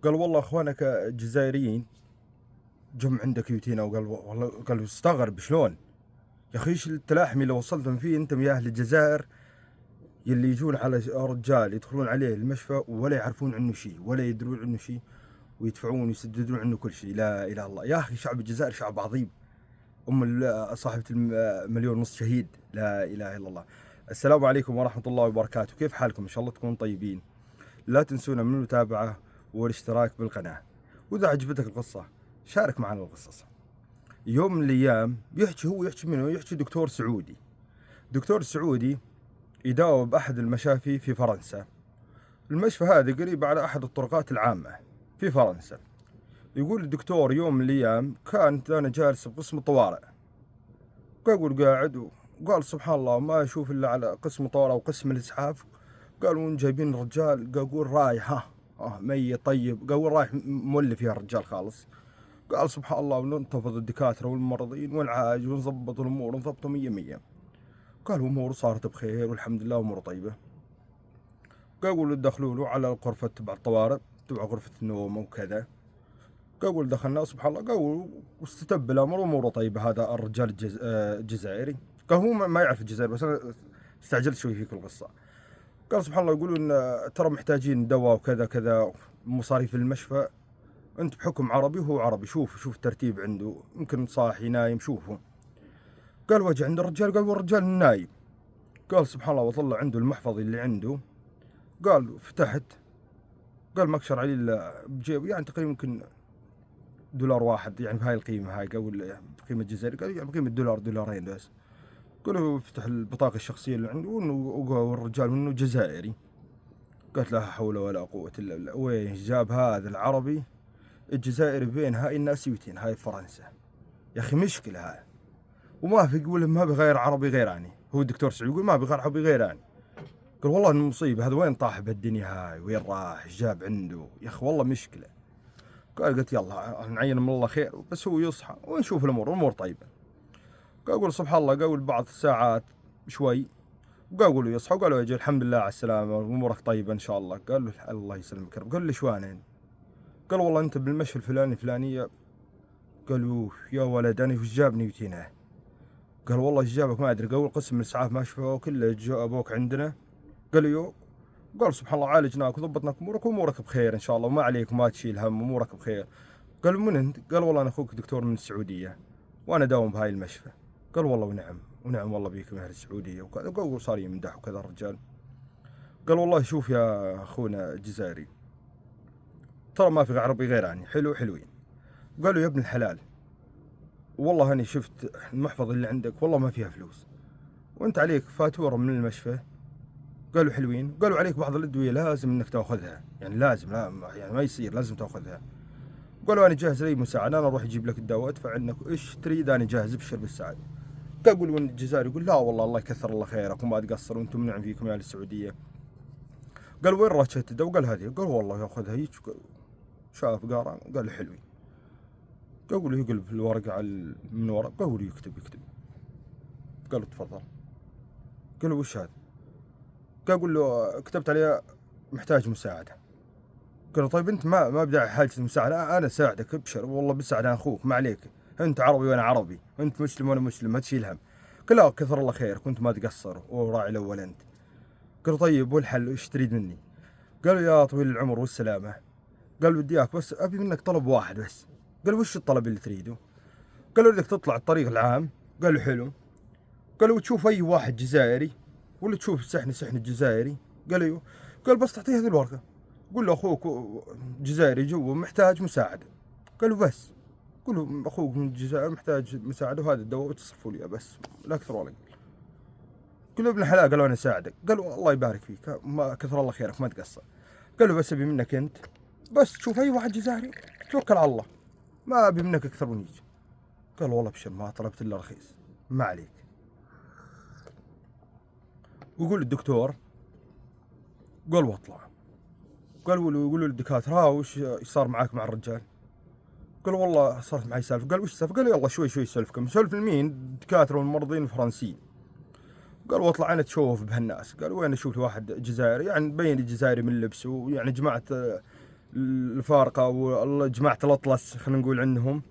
قال والله اخوانك جزائريين جم عندك يوتينا، وقال والله، قال استغرب شلون يا اخي، ايش التلاحم اللي وصلتم فيه انتم يا اهل الجزائر، يلي يجون على رجال يدخلون عليه المشفى ولا يعرفون عنه شيء ولا يدرون عنه شيء، ويدفعون ويسددون عنه كل شيء. لا اله الا الله يا اخي، شعب الجزائر شعب عظيم، صاحبة المليون ونص شهيد. لا اله الا الله. السلام عليكم ورحمة الله وبركاته، كيف حالكم؟ ان شاء الله تكونوا طيبين. لا تنسونا من المتابعة والاشتراك بالقناة، واذا عجبتك القصة شارك معنا القصص. يوم من الايام يحكي منه، يحكي دكتور سعودي. دكتور سعودي يداوم بأحد المشافي في فرنسا. المشفى هذا قريب على أحد الطرقات العامة في فرنسا. يقول الدكتور يوم من الأيام كانت أنا جالس بقسم الطوارئ، يقول قاعد، وقال سبحان الله ما أشوف إلا على قسم الطوارئ وقسم الإسعاف، قالوا جايبين رجال، قال رايح ميت طيب، قال رايح مولي فيها الرجال خالص. قال سبحان الله، وننتفض الدكاترة والممرضين ونعالج ونظبط الأمور ونضبطه مية مية. قال أموره صارت بخير والحمد لله، أموره طيبة. قالوا دخلوا له على الغرفة تبع الطوارئ، تبع غرفة النوم وكذا. قالوا دخلنا سبحان الله، قالوا واستتب الأمر وأموره طيبة. هذا الرجال الجزائري، قال هو ما يعرف الجزائر، بس أنا استعجلت شوي فيك القصة. قال سبحان الله، يقولون ترى محتاجين دواء وكذا كذا، مصاريف المشفى، أنت بحكم عربي وهو عربي، شوف الترتيب عنده، يمكن صاحي نايم شوفوا. قال واجي عند الرجال، قال والرجال نايم. قال سبحان الله، وطلع عنده المحفظة اللي عنده، قال فتحت، قال ما اكشر علي الا بجيبه، يعني تقريبا يمكن دولار واحد، يعني بهاي القيمه، هاي قول بقيمه الجزائر، قال يعني بقيمه دولار دولارين بس. قال له فتح البطاقه الشخصيه اللي عنده، والرجال منه جزائري. قالت لا حول ولا قوه الا بالله، وين جاب هذا العربي الجزائري بين هاي الناسيوتين، هاي فرنسا؟ يا اخي مشكله هاي. وما في، يقول ما بغير عربي غيراني، هو الدكتور سعود يقول ما بغير عربي غيراني. قال والله المصيبه، هذا وين طاح بهالدنيا هاي، وين راح جاب عنده يا اخي، والله مشكله. قلت يلا نعين من الله خير، بس هو يصحى ونشوف الامور طيبه. قال سبحان الله، قال بعض الساعات شوي، قالوا يصحى، وقالوا يجي الحمد لله على السلامه وامورك طيبه ان شاء الله. قال له الله يسلمك. قال له شوانين؟ قال والله انت بالمشي الفلاني الفلانيه. قالوا يا ولد انا وش جابني وتينا؟ قال والله ايش جابك ما ادري، قال قسم الاسعاف ما شفوك الا جابوك عندنا. قال يو. قال سبحان الله، عالجناك وضبطناك امورك وامورك بخير ان شاء الله، وما عليك ما تشيل هم، امورك بخير. قال من انت؟ قال والله انا اخوك دكتور من السعوديه، وانا داوم بهاي المشفى. قال والله ونعم والله بيك من اهل السعوديه وكذا. قال صار يمدح وكذا الرجال. قال والله شوف يا اخونا الجزائري، ترى ما في عربي غير عني، حلوين. قالوا يا ابن الحلال، والله اني شفت المحفظه اللي عندك والله ما فيها فلوس، وانت عليك فاتوره من المشفى. قالوا حلوين. قالوا عليك بعض الادويه لازم انك تاخذها، يعني لازم، لا يعني ما يصير، لازم تاخذها. قالوا انا جاهز لي مساعده، انا اروح اجيب لك الدواء، ادفع عنك ايش تريد، انا جاهز، ابشر بالسعاده. قالوا الجزائري يقول لا والله الله يكثر الله خيرك وما تقصر، وانتم نعم فيكم يا اهل السعوديه. قال وين رشيت الدواء؟ قال هذه. قال والله ياخذها هيك. شاف قارا، قال حلوين. قالوا له يقلب الورقه على من ورا، قالوا له يكتب. قالوا تفضل. قالوا وش هذا؟ قال له كتبت عليه محتاج مساعده. قال له طيب انت ما بدي حاجه المساعده، انا اساعدك، ابشر والله بساعد، انا اخوك ما عليك، انت عربي وانا عربي، انت مسلم وانا مسلم، ما تشيل هم. قال لا كثر الله خيرك وانت ما تقصر وراعي الاول انت. قال طيب والحل ايش تريد مني؟ قال له يا طويل العمر والسلامه، قال له بدي اياك بس ابي منك طلب واحد بس. قال وش الطلب اللي تريده؟ قال له بدك تطلع الطريق العام. قال له حلو. قال له تشوف اي واحد جزائري ولا تشوف سحن الجزائري؟ قال ايوه. قال بس تعطيه هذه الورقه، قول له اخوك جزائري جوا محتاج مساعده. قال له بس، قول له اخوك من الجزائر محتاج مساعده وهذا الدواء وتصرفوا لي بس، لا اكثر ولا اقل. قال له ابن الحلال، قال له انا اساعدك. قال له الله يبارك فيك، ما كثر الله خيرك ما تقصر. قال له بس ابي منك انت بس تشوف اي واحد جزائري توكل على الله، ما ابي منك اكثر من يجي. قال والله ابشر ما طلبت الا رخيص، ما عليك. ويقول الدكتور قال واطلع. يقولوا للدكاتره ها وش صار معاك مع الرجال؟ قال والله صارت معي سالفه. قال وش السالفه؟ قال يلا شوي سلفكم. سولف لمين؟ الدكاتره والممرضين الفرنسيين. قال واطلع انا اتشوف بهالناس. قال وين اشوف واحد جزائري، يعني مبين الجزائري من لبسه، يعني جماعه الفارقه وجماعه الاطلس خلينا نقول عنهم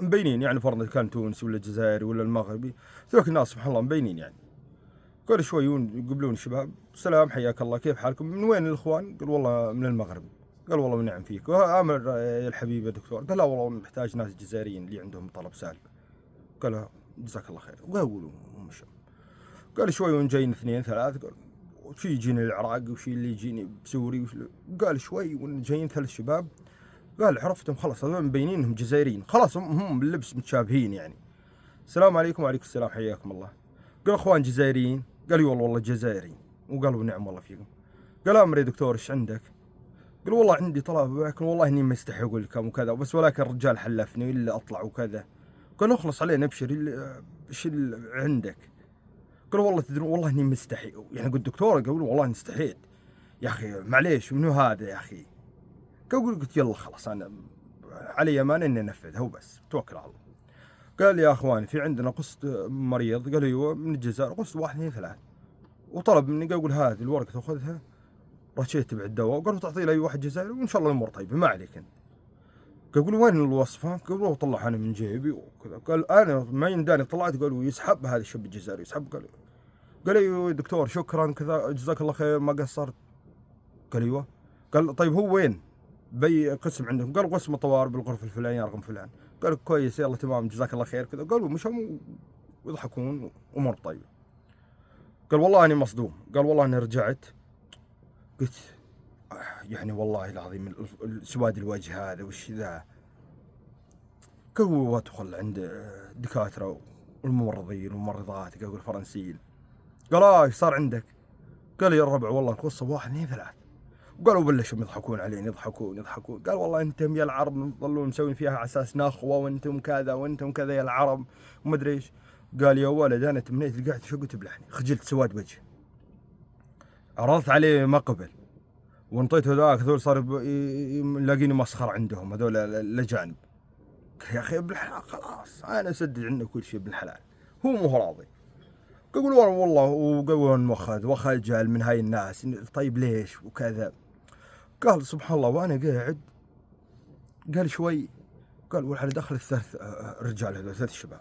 مبينين، يعني فرضا كان تونسي ولا جزائري ولا المغربي، ذوك الناس سبحان الله مبينين يعني. كل شوي يقبلون الشباب، سلام حياك الله كيف حالكم من وين الاخوان؟ قال والله من المغرب. قال والله ونعم فيك وامر يا الحبيب يا دكتور. قال لا والله محتاج ناس جزائريين اللي عندهم طلب سالب. قال جزاك الله خير وقالوا ومشى. قال شوي جايين اثنين ثلاث، قال وشي يجيني العراق وشي اللي يجيني بسوري قال شوي جايين ثلاث شباب، قال عرفتهم خلاص هذول مبينين انهم جزائريين، خلاص هم باللبس متشابهين يعني. السلام عليكم. وعليكم السلام حياكم الله. قال اخوان جزائريين؟ قال والله جزائري. وقالوا نعم والله فيكم. قال امر يا دكتور ايش عندك؟ قال والله عندي طلب لكن والله اني ما استحي اقول لكم وكذا بس، ولكن الرجال حلفني الا اطلع وكذا. قال اخلص علينا ابشر ايش عندك؟ قال والله تدرون والله اني مستحي، يعني قلت دكتور قال والله اني استحيت يا اخي معليش منو هذا يا اخي؟ قلت يلا خلاص انا علي امان اني انفذها وبس توكل على الله. قال يا اخوان في عندنا قصة مريض، قال ايوه من الجزائر، قصة 1 2 3، وطلب مني قال هذه الورقة تاخذها رشيت تبع الدواء، وقالوا تعطيه لاي واحد جزائري وان شاء الله الامور طيبة ما عليك انت. قال وين الوصفة؟ قال والله طلعها انا من جيبي وكذا. قال انا ما ينداني طلعت، قالوا يسحب هذا الشاب الجزائري يسحب. قال ايوه دكتور شكرا كذا جزاك الله خير ما قصرت. قال ايوه. قال طيب هو وين؟ بي قسم عندهم؟ قال قسم الطوارئ بالغرفة الفلانية رقم فلان. قال كويس يلا تمام جزاك الله خير كذا. قالوا مشوا ويضحكون امور طيبة. قال والله اني مصدوم. قال والله اني رجعت قلت يعني والله العظيم سواد الوجه هذا وش ذا. قال وادخل عند دكاترة والممرضين والممرضات قال الفرنسيين. قال ايش صار عندك؟ قال يا الربع والله القصة 1 2 3. وقالوا بلشوا يضحكون علينا يضحكون. قال والله انتم يا العرب تظلون مسوين فيها على اساس نخوه وانتم كذا وانتم كذا يا العرب وما ادري ايش. قال يا ولد انا تمنيت قعدت شو قلت بلحني خجلت سواد وجه. عرضت عليه ما قبل وانطيت هذول صار يلاقيني مسخر عندهم هذول الاجانب. يا اخي ابن الحلال خلاص انا اسدد عنه كل شيء ابن الحلال، هو مو راضي. قالوا والله وقالوا مؤخذ وخجل من هاي الناس. طيب ليش وكذا؟ قال سبحان الله وانا قاعد قال شوي قال والحين دخل الثلاث رجال هذول 3 شباب.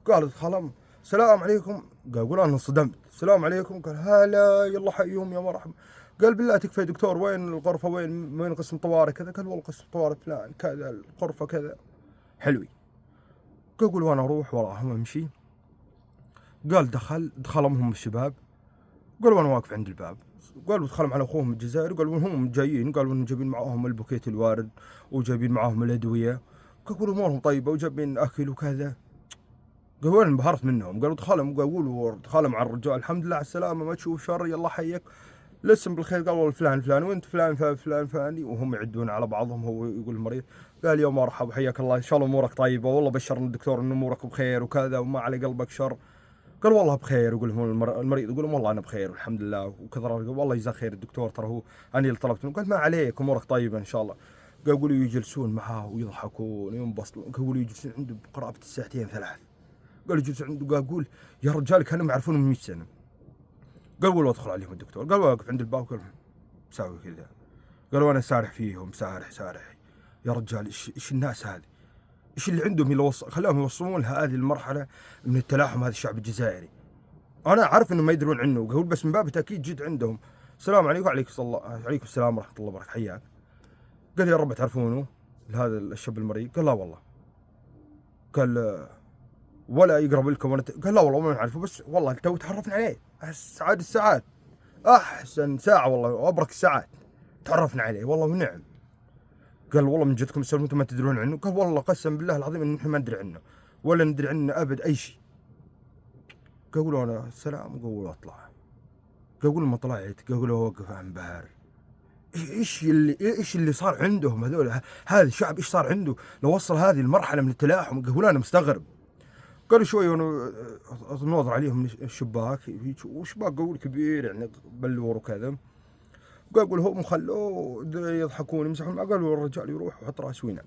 قال ادخلهم السلام عليكم. قال انا انصدمت السلام عليكم. قال هلا يلا حيهم يا مرحبا. قال بالله تكفى يا دكتور وين الغرفة وين قسم طوارئ كذا؟ قال والله قسم طوارئ فلان كذا الغرفة كذا حلوي. قال وانا اروح وراهم امشي. قال دخلهم هم الشباب. قال وانا واقف عند الباب. قالوا دخلهم على اخوهم الجزائري. قالوا هم جايين قالوا انهم جايبين معاهم البوكيت الوارد وجايبين معاهم الادويه. قالوا امورهم طيبه وجايبين اكل وكذا. قالوا انا انبهرت منهم. قالوا دخلهم على الرجال الحمد لله على السلامه ما تشوف شر يلا حيك لسم بالخير. قالوا فلان فلان وانت فلان فلاني وهم يعدون على بعضهم. هو يقول المريض قال يا مرحبا حياك الله ان شاء الله امورك طيبه والله بشرنا الدكتور ان امورك بخير وكذا وما على قلبك شر. قال والله بخير. يقول لهم المريض يقول لهم والله انا بخير والحمد لله وكذا. والله يجزاه خير الدكتور ترى هو انا اللي طلبت منه. قال ما عليك امورك طيبه ان شاء الله. قالوا يجلسون معاه ويضحكون وينبسطون. قالوا يجلسون عنده بقرابه 2 3. قالوا يجلسون عنده. قال يا رجال كانوا يعرفونه من 100 سنه. قال والله ادخل عليهم الدكتور. قال واقف عند الباب. قال مساوي كذا. قالوا انا سارح فيهم سارح يا رجال ايش الناس هذه ايش اللي عندهم خلاهم يوصلون لهذه المرحله من التلاحم هذا الشعب الجزائري. انا عارف انهم ما يدرون عنه قول بس من باب التاكيد جيت عندهم. السلام عليكم. وعليكم السلام ورحمه الله وبركاته حياك. قال يا رب تعرفونه هذا الشاب المريض؟ قال لا والله. قال ولا يقرب لكم ولا قال لا والله ما نعرفه بس والله تو تعرفنا عليه سعاد الساعات احسن ساعه والله وابرك الساعات تعرفنا عليه والله ونعم. قال والله من جدكم السلام انتم ما تدرون عنه؟ قال والله قسم بالله العظيم ان احنا ما ندري عنه ولا ندري عنه ابد اي شيء. قالوا انا السلام. قالوا اطلع. قالوا ما طلعت. قالوا وقف انبهر ايش اللي صار عندهم هذول هذا الشعب ايش صار عنده لو وصل هذه المرحله من التلاحم. قالوا انا مستغرب. قالوا شوي وانا نوظر عليهم من الشباك وشباك قول كبير يعني بلور وكذا. قالوا هم خلوه يضحكون يمسحون. قالوا الرجال يروح ويحط راسه وينام.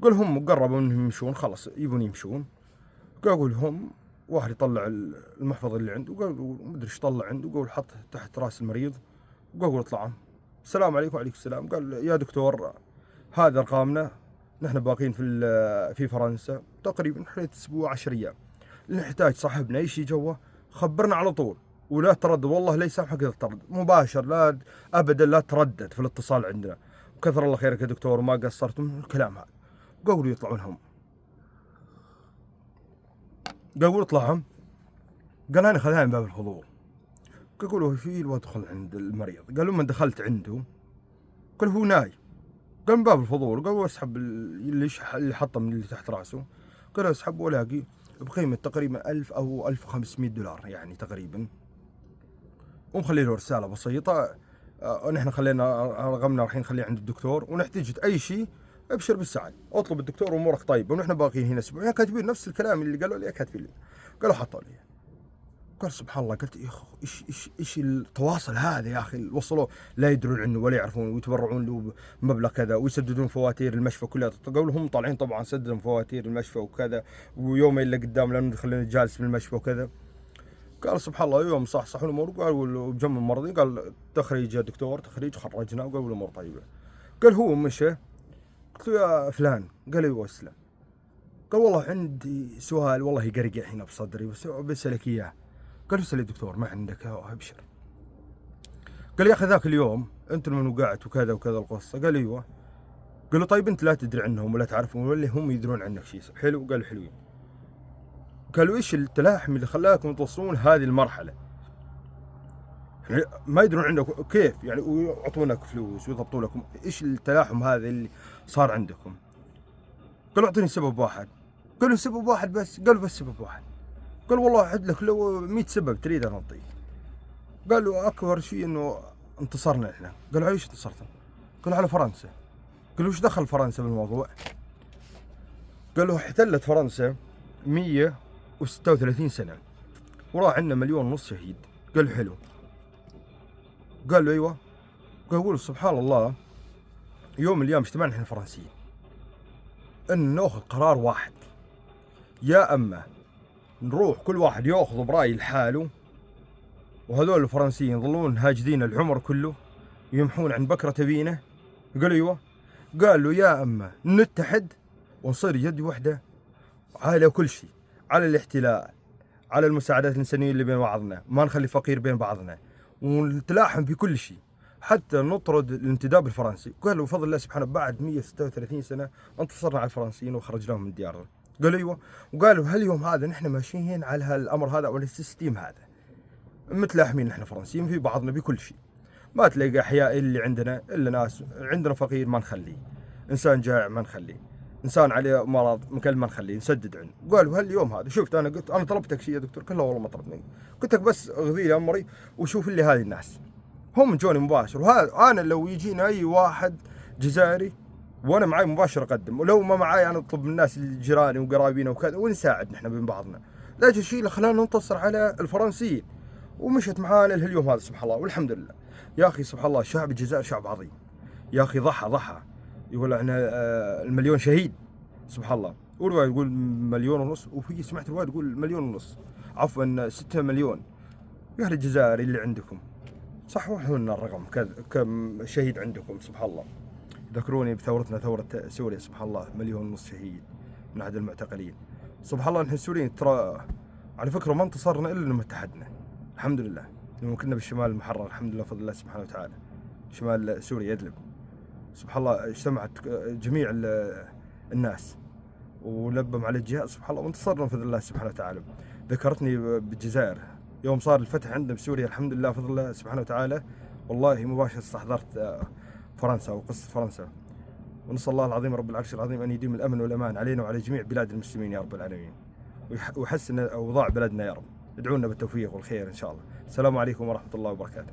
قال هم قربوا انهم يمشون خلاص يبون يمشون. قالوا هم واحد يطلع المحفظه اللي عنده. قالوا ما ادري ايش طلع عنده. قالوا حط تحت راس المريض. قالوا اطلع السلام عليكم. وعليكم السلام. قال يا دكتور هذا ارقامنا، نحن باقين في فرنسا تقريبا حوالي اسبوع 10 ايام، نحتاج صاحبنا اي شيء جوه خبرنا على طول، ولا تردد، والله لا يسامحك اذا تردد، مباشر، لا ابدا لا تردد في الاتصال عندنا، وكثر الله خيرك يا دكتور وما قصرت من الكلام هذا. قولوا يطلعون هم، قالوا يطلع هم، قال انا خذاني باب الحضور. قالوا في وادخل عند المريض، قالوا من دخلت عنده، قال هو ناي، قال من باب الفضول، قالوا اسحب اللي حطه من اللي تحت راسه، قال اسحب والاقي بقيمة تقريبا 1000 أو 1500 دولار يعني تقريبا، ومخلي له رسالة بسيطة. نحن خلينا رقمنا راح نخليه عند الدكتور، ونحتاج أي شيء ابشر بالسعد، اطلب الدكتور وامورك طيبة، ونحن باقيين هنا اسبوع. كاتبين نفس الكلام اللي قالوا لي، كاتبين لي، قالوا حطوا لي. قال سبحان الله، قلت يا اخو ايش التواصل هذا يا اخي، وصلوا لا يدرون عنه ولا يعرفون، ويتبرعون له بمبلغ كذا، ويسددون فواتير المشفى كلها. قالوا هم طالعين طبعا سددوا فواتير المشفى وكذا، ويوم الا قدام لانه خلينا جالس في المشفى وكذا. قال سبحان الله يوم صح الامور، قالوا بجمع المرضي، قال تخريج يا دكتور، تخريج، خرجنا، وقالوا الامور طيبه. قال هو مشى، قلت له يا فلان، قال ايوه اسلم. قال والله عندي سؤال والله يقرقع هنا بصدري، بس بسألك اياه. قال اسأل يا دكتور، ما عندك، ابشر. قال يا اخي ذاك اليوم انت من وقعت وكذا وكذا القصه. قال ايوه. قال له طيب انت لا تدري عنهم ولا تعرفهم ولا هم يدرون عنك شيء؟ حلو. قالوا حلوين. قالوا ايش التلاحم اللي خلاكم توصلون هذه المرحله؟ يعني ما يدرون عنك كيف يعني، ويعطونك فلوس ويضبطوا لكم، ايش التلاحم هذا اللي صار عندكم؟ قالوا اعطيني سبب واحد. قالوا سبب واحد بس؟ قالوا بس سبب واحد. قال والله اعد لك لو 100 سبب تريد انا اعطيك. قالوا اكبر شيء انه انتصرنا احنا. قالوا ايش انتصرتم؟ قالوا على فرنسا. قالوا وش دخل فرنسا بالموضوع؟ قالوا احتلت فرنسا 136 سنة، وراح عندنا 1.5 مليون شهيد. قالوا حلو. قالوا ايوه. قالوا سبحان الله، يوم من الايام اجتمعنا احنا الفرنسيين ان ناخذ قرار واحد، يا اما نروح كل واحد ياخذ براي لحاله، وهذول الفرنسيين يظلون هاجدين العمر كله يمحون عن بكرة تبينه. قالوا ايوه. قالوا يا اما نتحد ونصير يد واحدة على كل شيء، على الاحتلال، على المساعدات الإنسانية اللي بين بعضنا، ما نخلي فقير بين بعضنا، ونتلاحم في كل شيء، حتى نطرد الانتداب الفرنسي. قالوا بفضل الله سبحانه بعد 136 سنة انتصرنا على الفرنسيين وخرجناهم من ديارهم. قالوا ايوه. وقالوا هاليوم هذا نحن ماشيين على هالامر هذا ولا السيستيم هذا، متلاحمين نحن فرنسيين في بعضنا بكل شيء. ما تلاقي احياء اللي عندنا الا ناس، عندنا فقير ما نخليه، انسان جائع ما نخليه، انسان عليه مرض مكلم ما نخليه، نسدد عنه. قالوا هاليوم هذا شفت انا قلت انا طلبتك شيء يا دكتور؟ قال لا والله ما طلبني، قلت لك بس اغذي لي امري وشوف لي هذه الناس. هم جوني مباشر، وهذا انا لو يجينا اي واحد جزائري وانا معي مباشر اقدم، ولو ما معاي انا اطلب من الناس اللي جيراني وقرايبين وكذا، ونساعد نحن بين بعضنا. لا الشيء اللي خلانا ننتصر على الفرنسيين ومشت معانا لهاليوم هذا سبحان الله والحمد لله. يا اخي سبحان الله، شعب الجزائر شعب عظيم يا اخي، ضحى يقول عن المليون شهيد سبحان الله، ورواية يقول 1.5 مليون، وفي سمعت رواية تقول 1.5 مليون، عفوا 6 مليون. يا اهل الجزائر اللي عندكم صححوا لنا الرقم، كم شهيد عندكم سبحان الله، ذكروني بثورتنا ثورة سوريا سبحان الله، 1.5 مليون شهيد من عدد المعتقلين سبحان الله. نحن السوريين ترى على فكرة ما انتصرنا إلا لما اتحدنا الحمد لله، لما كنا بالشمال المحرر الحمد لله بفضل الله سبحانه وتعالى، شمال سوريا إدلب سبحان الله، اجتمعت جميع الناس ولبم على الجهاد سبحان الله وانتصرنا بفضل الله سبحانه وتعالى. ذكرتني بالجزائر يوم صار الفتح عندنا بسوريا الحمد لله بفضل الله سبحانه وتعالى، والله مباشرة استحضرت فرنسا وقصة فرنسا، ونسأل الله العظيم رب العرش العظيم أن يديم الأمن والأمان علينا وعلى جميع بلاد المسلمين يا رب العالمين، ويحسن أوضاع بلدنا يا رب. ادعونا بالتوفيق والخير إن شاء الله. السلام عليكم ورحمة الله وبركاته.